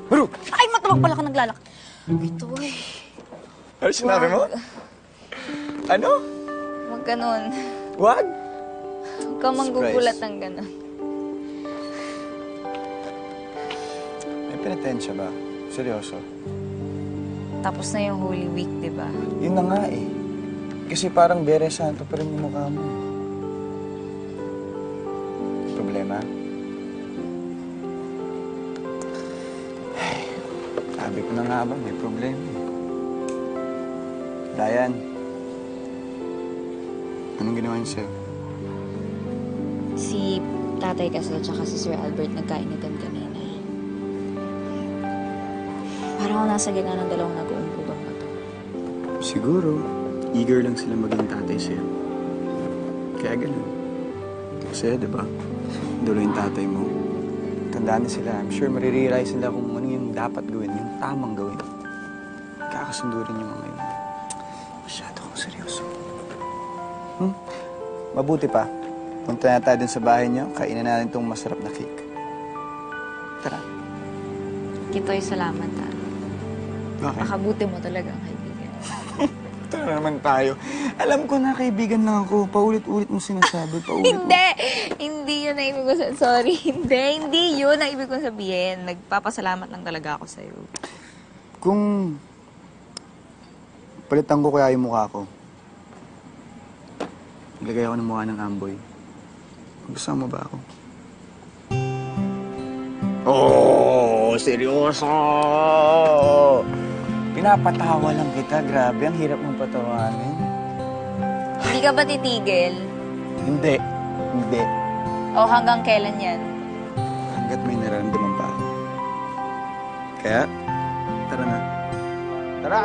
Bro! Ay, matamag pala ka naglalak. Ito eh. Ano sinabi mo? Ano? Huwag ganun. Wag? Huwag ka manggugulat ng ganun. May penitensya ba? Seryoso? Tapos na yung Holy Week, di ba? Yun na nga eh. Kasi parang Bere Santo pa rin yung mukha mo. Problema? Ay, sabi ko na nga ba, may problema eh. Dayan, anong ginawa niyo sa'yo? Si Tatay kasi at saka si Sir Albert nagkainitan kanina. Parang ako nasa gitna ng dalawang nag-uumpubang na to. Siguro, eager lang sila maging tatay sa'yo. Kaya ganun. Kasi, diba, dulo yung tatay mo. Tandaan na sila. I'm sure marirealize nila kung ano yung dapat gawin, yung tamang gawin. Kakasundo rin yung mga yun. Masyado kong seryoso. Mabuti pa. Punta na tayo dun sa bahay niyo, kainan natin itong masarap na cake. Tara. Kitoy, salamat ha. Okay. Nakabuti mo talaga ang kaibigan. Tara naman tayo. Alam ko na kaibigan lang ako. Paulit-ulit mo sinasabi. Hindi! Hindi yun ang ibig ko sabihin. Sorry. Hindi yun ang ibig ko sabihin. Nagpapasalamat lang talaga ako sa'yo. Kung palitan ko kaya yung mukha ko, ilagay ako ng mukha ng Amboy. Gusto mo ba ako? Oh, seryoso! Pinapatawa lang kita. Grabe, ang hirap mong patawanin. Hindi ka ba titigil? Hindi. Hindi. O hanggang kailan yan? Hanggat may nararamdaman pa ako. Kaya, tara na. Tara!